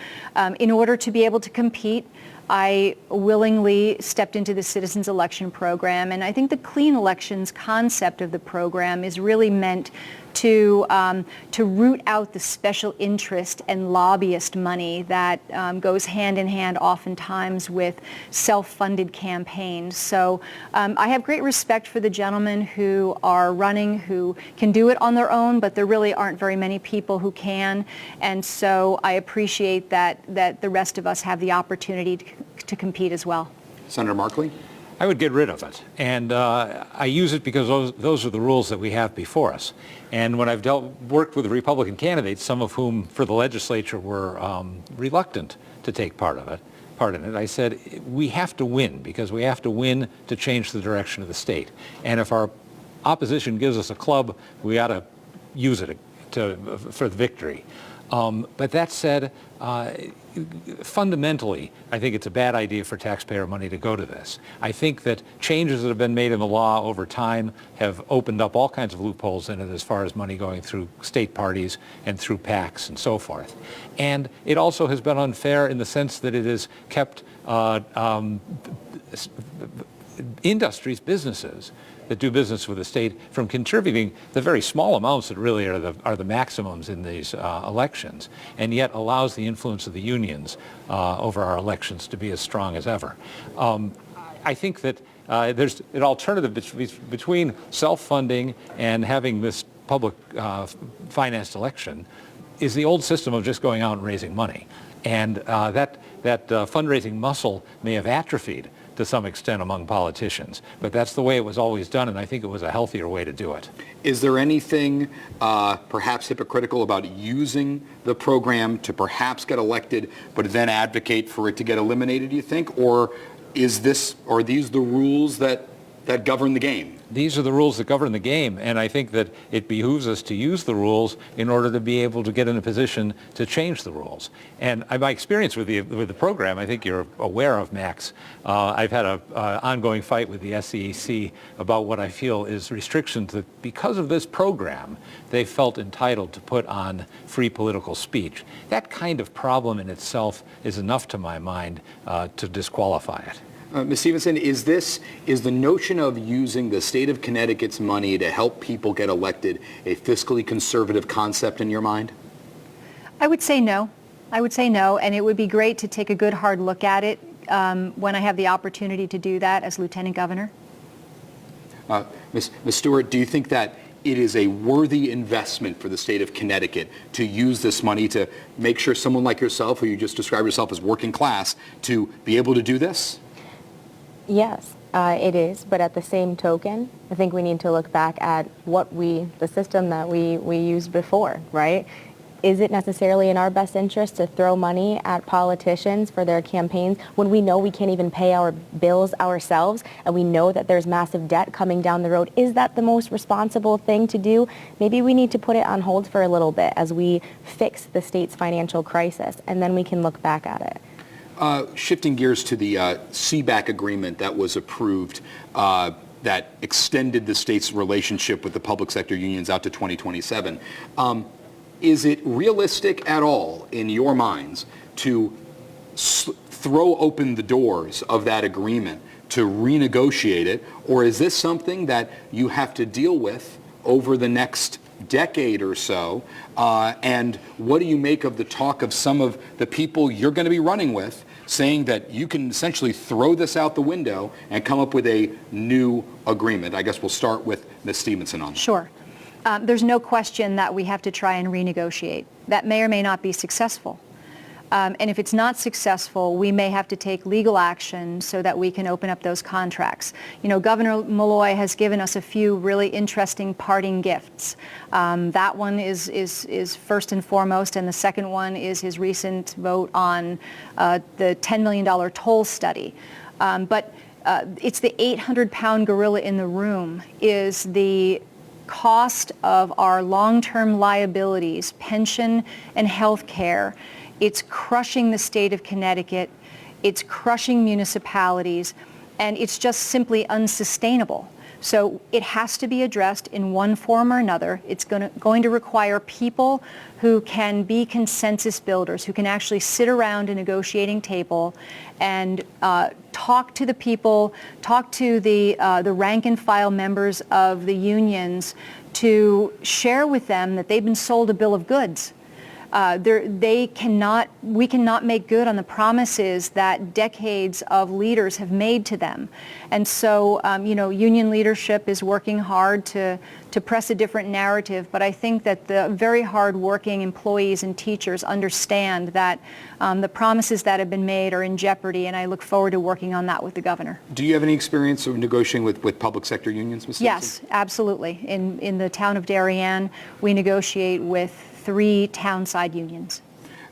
in order to be able to compete, I willingly stepped into the Citizens Election Program, and I think the clean elections concept of the program is really meant to root out the special interest and lobbyist money that goes hand in hand oftentimes with self-funded campaigns. So I have great respect for the gentlemen who are running, who can do it on their own, but there really aren't very many people who can. And so I appreciate that the rest of us have the opportunity to compete as well. Senator Markley? I would get rid of it. And I use it because those are the rules that we have before us. And when I've worked with Republican candidates, some of whom for the legislature were reluctant to take part in it, I said, we have to win, because we have to win to change the direction of the state. And if our opposition gives us a club, we ought to use it for the victory. But that said, fundamentally, I think it's a bad idea for taxpayer money to go to this. I think that changes that have been made in the law over time have opened up all kinds of loopholes in it as far as money going through state parties and through PACs and so forth. And it also has been unfair in the sense that it has kept industries, businesses that do business with the state from contributing the very small amounts that really are the maximums in these elections, and yet allows the influence of the unions over our elections to be as strong as ever. I think that there's an alternative between self-funding and having this public financed election is the old system of just going out and raising money. And that fundraising muscle may have atrophied to some extent among politicians, but that's the way it was always done, and I think it was a healthier way to do it. Is there anything perhaps hypocritical about using the program to perhaps get elected, but then advocate for it to get eliminated, do you think? Or are these the rules that govern the game? These are the rules that govern the game, and I think that it behooves us to use the rules in order to be able to get in a position to change the rules. And my experience with the program, I think you're aware of, Max. I've had an ongoing fight with the SEC about what I feel is restrictions that, because of this program, they felt entitled to put on free political speech. That kind of problem in itself is enough, to my mind, to disqualify it. Ms. Stevenson, is the notion of using the state of Connecticut's money to help people get elected a fiscally conservative concept in your mind? I would say no. And it would be great to take a good hard look at it when I have the opportunity to do that as Lieutenant Governor. Ms. Stewart, do you think that it is a worthy investment for the state of Connecticut to use this money to make sure someone like yourself, who you just described yourself as working class, to be able to do this? Yes, it is. But at the same token, I think we need to look back at the system that we used before, right? Is it necessarily in our best interest to throw money at politicians for their campaigns when we know we can't even pay our bills ourselves and we know that there's massive debt coming down the road? Is that the most responsible thing to do? Maybe we need to put it on hold for a little bit as we fix the state's financial crisis, and then we can look back at it. Shifting gears to the Seebeck agreement that was approved that extended the state's relationship with the public sector unions out to 2027. Is it realistic at all in your minds to throw open the doors of that agreement to renegotiate it, or is this something that you have to deal with over the next decade or so? And what do you make of the talk of some of the people you're going to be running with saying that you can essentially throw this out the window and come up with a new agreement? I guess we'll start with Ms. Stevenson on that. Sure. There's no question that we have to try and renegotiate. That may or may not be successful. And if it's not successful, we may have to take legal action so that we can open up those contracts. You know, Governor Malloy has given us a few really interesting parting gifts. That one is first and foremost, and the second one is his recent vote on the $10 million toll study. But it's the 800-pound gorilla in the room is the cost of our long-term liabilities, pension and health care. It's crushing the state of Connecticut, it's crushing municipalities, and it's just simply unsustainable. So it has to be addressed in one form or another. It's going to require people who can be consensus builders, who can actually sit around a negotiating table and talk to the people, talk to the rank and file members of the unions to share with them that they've been sold a bill of goods. We cannot make good on the promises that decades of leaders have made to them. And so, union leadership is working hard to press a different narrative, but I think that the very hard-working employees and teachers understand that the promises that have been made are in jeopardy, and I look forward to working on that with the governor. Do you have any experience of negotiating with public sector unions, Ms. Yes, Stevenson? absolutely. In the town of Darien, we negotiate with 3 townside unions.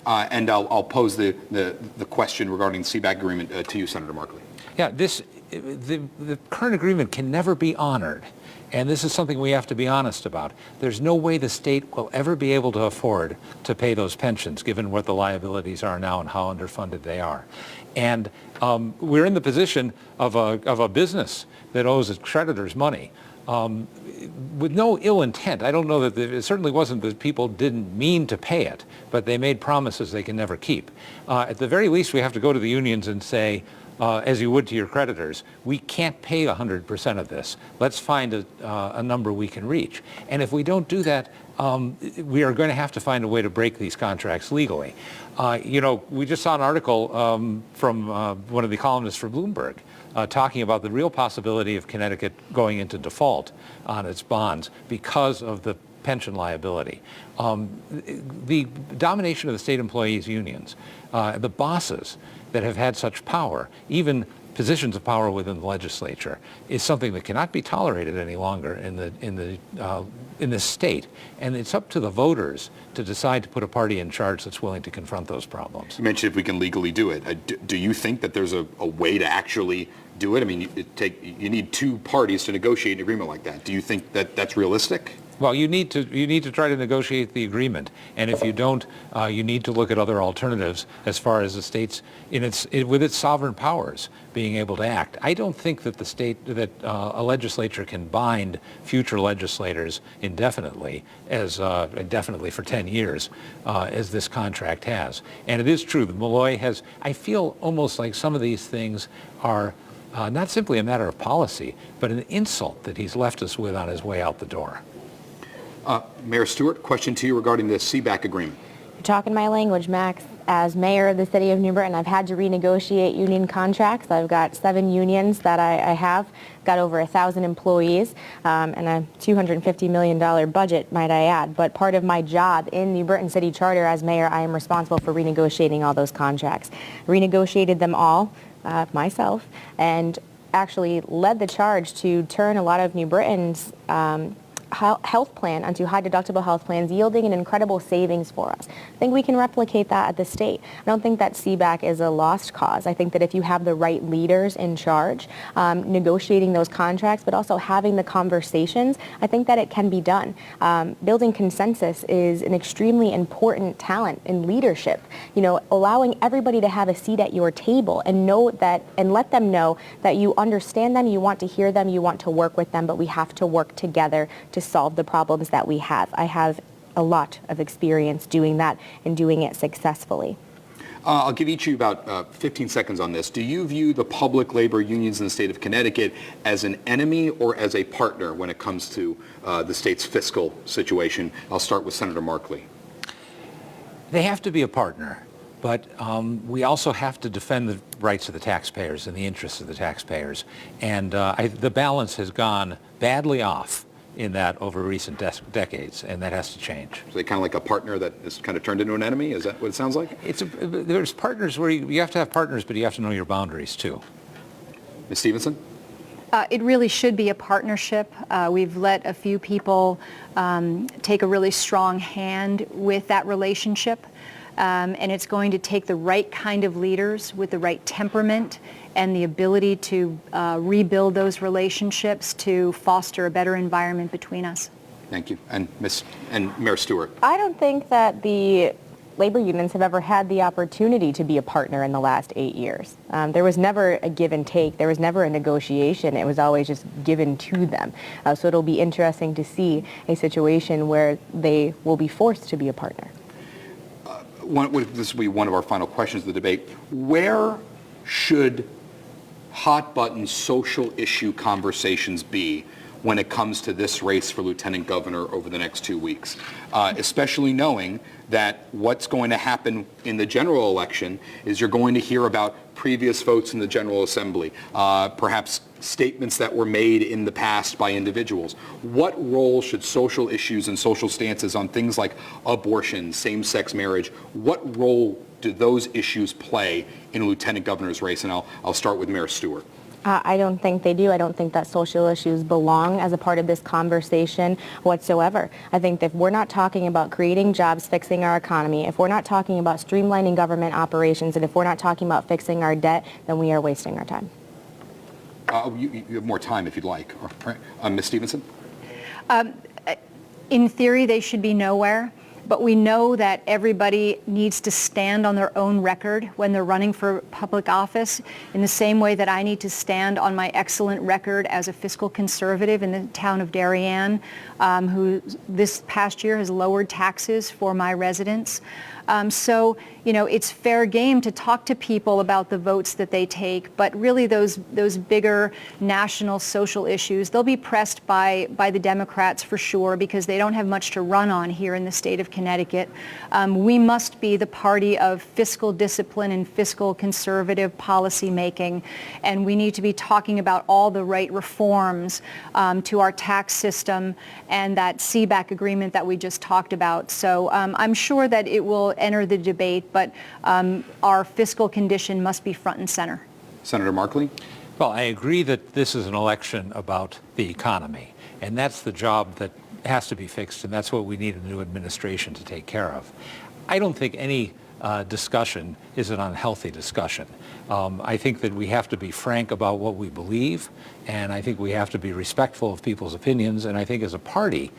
And I'll pose the question regarding the Seebeck agreement to you, Senator Markley. Yeah, the current agreement can never be honored. And this is something we have to be honest about. There's no way the state will ever be able to afford to pay those pensions, given what the liabilities are now and how underfunded they are. And we're in the position of a business that owes its creditors money. With no ill intent. I don't know that it certainly wasn't that people didn't mean to pay it, but they made promises they can never keep. At the very least, we have to go to the unions and say, as you would to your creditors, we can't pay 100% of this. Let's find a number we can reach. And if we don't do that, we are going to have to find a way to break these contracts legally. We just saw an article from one of the columnists for Bloomberg talking about the real possibility of Connecticut going into default on its bonds because of the pension liability. The domination of the state employees' unions, the bosses that have had such power, even positions of power within the legislature, is something that cannot be tolerated any longer in the state. And it's up to the voters to decide to put a party in charge that's willing to confront those problems. You mentioned if we can legally do it. Do you think that there's a way to actually do it? I mean, you need 2 parties to negotiate an agreement like that. Do you think that that's realistic? Well, you need to try to negotiate the agreement, and if you don't, you need to look at other alternatives as far as the states with its sovereign powers being able to act. I don't think that a legislature can bind future legislators indefinitely for 10 years, as this contract has. And it is true that Malloy has. I feel almost like some of these things are not simply a matter of policy, but an insult that he's left us with on his way out the door. Mayor Stewart, question to you regarding the Seebeck agreement. You're talking my language, Max. As mayor of the city of New Britain, I've had to renegotiate union contracts. I've got 7 unions that I have, got over 1,000 employees, and a $250 million budget, might I add. But part of my job in New Britain City Charter as mayor, I am responsible for renegotiating all those contracts. Renegotiated them all myself, and actually led the charge to turn a lot of New Britain's health plan onto high deductible health plans, yielding an incredible savings for us. I think we can replicate that at the state. I don't think that Seebeck is a lost cause. I think that if you have the right leaders in charge, negotiating those contracts, but also having the conversations, I think that it can be done. Building consensus is an extremely important talent in leadership. Allowing everybody to have a seat at your table and let them know that you understand them, you want to hear them, you want to work with them, but we have to work together to solve the problems that we have. I have a lot of experience doing that and doing it successfully. I'll give each of you about 15 seconds on this. Do you view the public labor unions in the state of Connecticut as an enemy or as a partner when it comes to the state's fiscal situation? I'll start with Senator Markley. They have to be a partner, but we also have to defend the rights of the taxpayers and the interests of the taxpayers. And the balance has gone badly off in that over recent decades, and that has to change. So they kind of like a partner that is kind of turned into an enemy? Is that what it sounds like? There's partners where you have to have partners, but you have to know your boundaries too. Ms. Stevenson? It really should be a partnership. We've let a few people take a really strong hand with that relationship, and it's going to take the right kind of leaders with the right temperament and the ability to rebuild those relationships to foster a better environment between us. Thank you. And Mayor Stewart. I don't think that the labor unions have ever had the opportunity to be a partner in the last 8 years. There was never a give and take. There was never a negotiation. It was always just given to them. So it'll be interesting to see a situation where they will be forced to be a partner. This will be one of our final questions of the debate. Where should hot-button social issue conversations be when it comes to this race for lieutenant governor over the next 2 weeks, especially knowing that what's going to happen in the general election is you're going to hear about previous votes in the General Assembly, perhaps statements that were made in the past by individuals. What role should social issues and social stances on things like abortion, same-sex marriage, what role do those issues play in a lieutenant governor's race? And I'll start with Mayor Stewart. I don't think they do. I don't think that social issues belong as a part of this conversation whatsoever. I think that if we're not talking about creating jobs, fixing our economy, if we're not talking about streamlining government operations, and if we're not talking about fixing our debt, then we are wasting our time. You have more time if you'd like. Ms. Stevenson? In theory, they should be nowhere. But we know that everybody needs to stand on their own record when they're running for public office, in the same way that I need to stand on my excellent record as a fiscal conservative in the town of Darien, who this past year has lowered taxes for my residents. So, you know, it's fair game to talk to people about the votes that they take, but really those bigger national social issues, they'll be pressed by the Democrats for sure, because they don't have much to run on here in the state of Connecticut. We must be the party of fiscal discipline and fiscal conservative policy making, and we need to be talking about all the right reforms to our tax system and that Seebeck agreement that we just talked about. So I'm sure that it will enter the debate, but our fiscal condition must be front and center. Senator Markley? Well, I agree that this is an election about the economy, and that's the job that has to be fixed, and that's what we need a new administration to take care of. I don't think any discussion is an unhealthy discussion. I think that we have to be frank about what we believe, and I think we have to be respectful of people's opinions, and I think as a party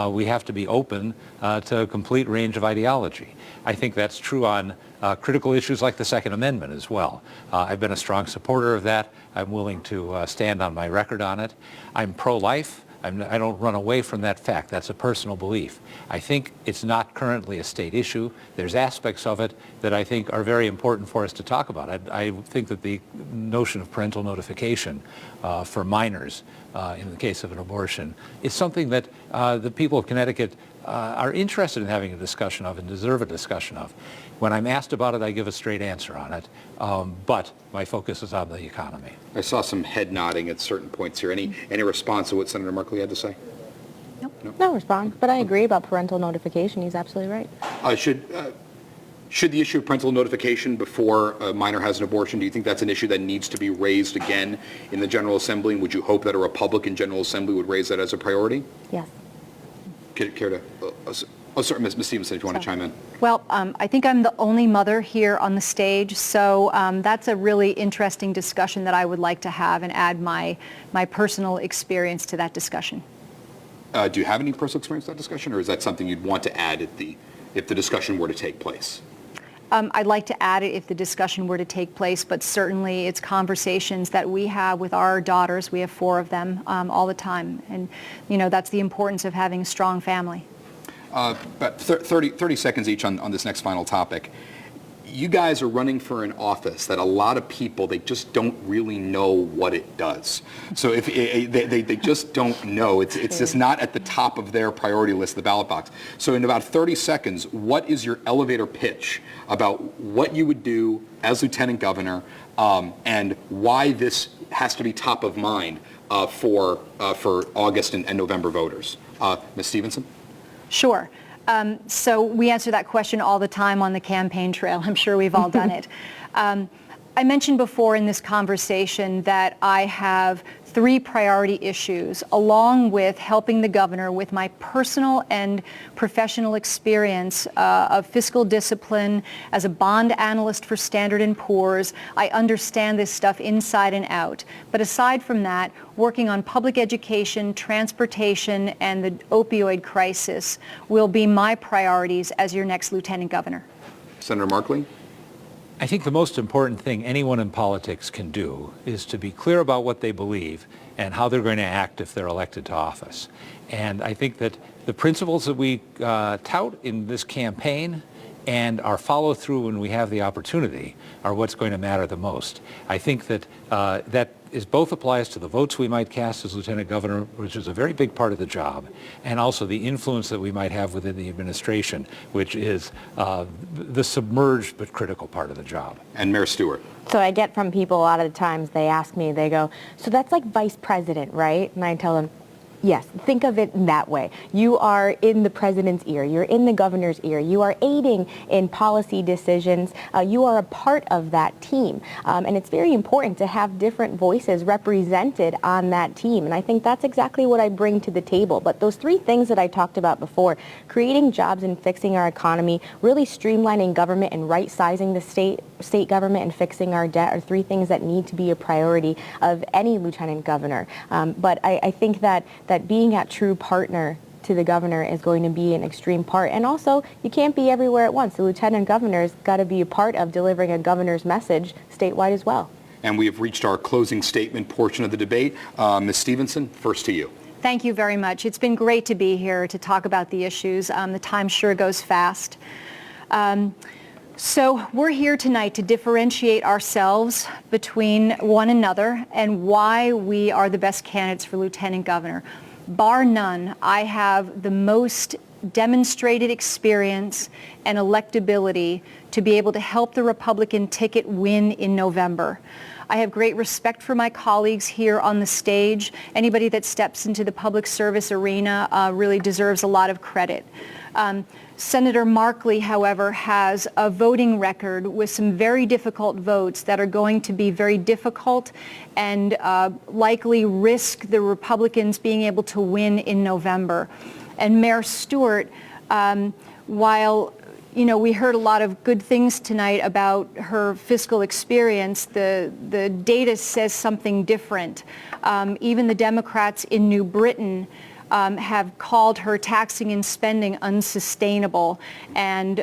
we have to be open to a complete range of ideology. I think that's true on critical issues like the Second Amendment as well. I've been a strong supporter of that. I'm willing to stand on my record on it. I'm pro-life. I don't run away from that fact. That's a personal belief. I think it's not currently a state issue. There's aspects of it that I think are very important for us to talk about. I think that the notion of parental notification for minors in the case of an abortion is something that the people of Connecticut are interested in having a discussion of and deserve a discussion of. When I'm asked about it, I give a straight answer on it, but my focus is on the economy. I saw some head nodding at certain points here. Any response to what Senator Markley had to say? Nope. No response, but I agree about parental notification. He's absolutely right. Should the issue of parental notification before a minor has an abortion, do you think that's an issue that needs to be raised again in the General Assembly? And would you hope that a Republican General Assembly would raise that as a priority? Yes. Care to... sorry, Ms. Stevenson, if you want to chime in. Well, I think I'm the only mother here on the stage, so that's a really interesting discussion that I would like to have and add my personal experience to that discussion. Do you have any personal experience in that discussion, or is that something you'd want to add if the discussion were to take place? I'd like to add it if the discussion were to take place, but certainly it's conversations that we have with our daughters. We have 4 of them all the time, and you know that's the importance of having a strong family. About 30 seconds each on this next final topic. You guys are running for an office that a lot of people, they just don't really know what it does. So if they just don't know, it's just not at the top of their priority list, the ballot box. So in about 30 seconds, what is your elevator pitch about what you would do as lieutenant governor and why this has to be top of mind for August and November voters? Ms. Stevenson? Sure. So we answer that question all the time on the campaign trail. I'm sure we've all done it. I mentioned before in this conversation that I have 3 priority issues, along with helping the governor with my personal and professional experience of fiscal discipline as a bond analyst for Standard & Poor's. I understand this stuff inside and out. But aside from that, working on public education, transportation, and the opioid crisis will be my priorities as your next lieutenant governor. Senator Markley? I think the most important thing anyone in politics can do is to be clear about what they believe and how they're going to act if they're elected to office. And I think that the principles that we tout in this campaign and our follow-through when we have the opportunity are what's going to matter the most. I think that both applies to the votes we might cast as lieutenant governor, which is a very big part of the job, and also the influence that we might have within the administration, which is the submerged but critical part of the job. And Mayor Stewart. So I get from people a lot of the times, they ask me, they go, so that's like vice president, right? And I tell them, yes, think of it in that way. You are in the president's ear. You're in the governor's ear. You are aiding in policy decisions. You are a part of that team. And it's very important to have different voices represented on that team. And I think that's exactly what I bring to the table. But those three things that I talked about before, creating jobs and fixing our economy, really streamlining government and right-sizing the state government and fixing our debt are three things that need to be a priority of any lieutenant governor. But I think that being a true partner to the governor is going to be an extreme part. And also, you can't be everywhere at once. The lieutenant governor's got to be a part of delivering a governor's message statewide as well. And we have reached our closing statement portion of the debate. Ms. Stevenson, first to you. Thank you very much. It's been great to be here to talk about the issues. The time sure goes fast. So we're here tonight to differentiate ourselves between one another and why we are the best candidates for lieutenant governor. Bar none, I have the most demonstrated experience and electability to be able to help the Republican ticket win in November. I have great respect for my colleagues here on the stage. Anybody that steps into the public service arena really deserves a lot of credit. Senator Markley, however, has a voting record with some very difficult votes that are going to be very difficult and likely risk the Republicans being able to win in November. And Mayor Stewart, while we heard a lot of good things tonight about her fiscal experience, the data says something different. Even the Democrats in New Britain have called her taxing and spending unsustainable, and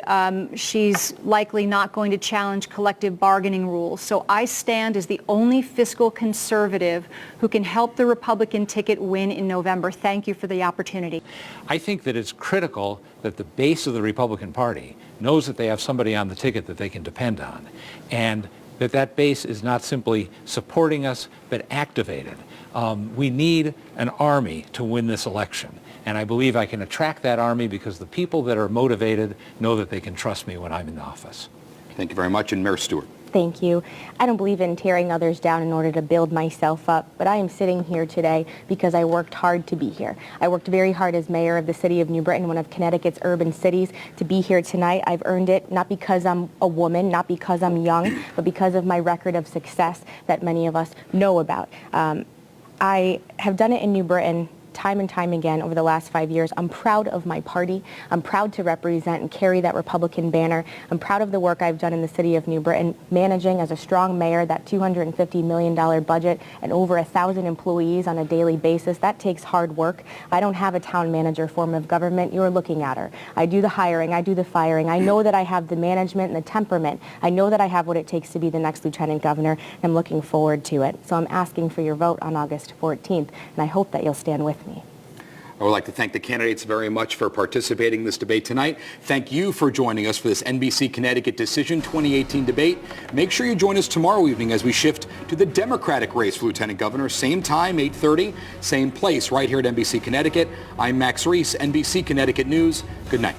she's likely not going to challenge collective bargaining rules. So I stand as the only fiscal conservative who can help the Republican ticket win in November. Thank you for the opportunity. I think that it's critical that the base of the Republican Party knows that they have somebody on the ticket that they can depend on, and that base is not simply supporting us, but activated. We need an army to win this election. And I believe I can attract that army because the people that are motivated know that they can trust me when I'm in office. Thank you very much. And Mayor Stewart. Thank you. I don't believe in tearing others down in order to build myself up, but I am sitting here today because I worked hard to be here. I worked very hard as mayor of the city of New Britain, one of Connecticut's urban cities, to be here tonight. I've earned it not because I'm a woman, not because I'm young, but because of my record of success that many of us know about. I have done it in New Britain time and time again over the last 5 years. I'm proud of my party. I'm proud to represent and carry that Republican banner. I'm proud of the work I've done in the city of New Britain, managing as a strong mayor that $250 million budget and over 1,000 employees on a daily basis. That takes hard work. I don't have a town manager form of government. You're looking at her. I do the hiring. I do the firing. I know that I have the management and the temperament. I know that I have what it takes to be the next lieutenant governor. I'm looking forward to it. So I'm asking for your vote on August 14th, and I hope that you'll stand with me. I would like to thank the candidates very much for participating in this debate tonight. Thank you for joining us for this NBC Connecticut Decision 2018 debate. Make sure you join us tomorrow evening as we shift to the Democratic race for Lieutenant Governor. Same time, 8:30, same place, right here at NBC Connecticut. I'm Max Reiss, NBC Connecticut News. Good night.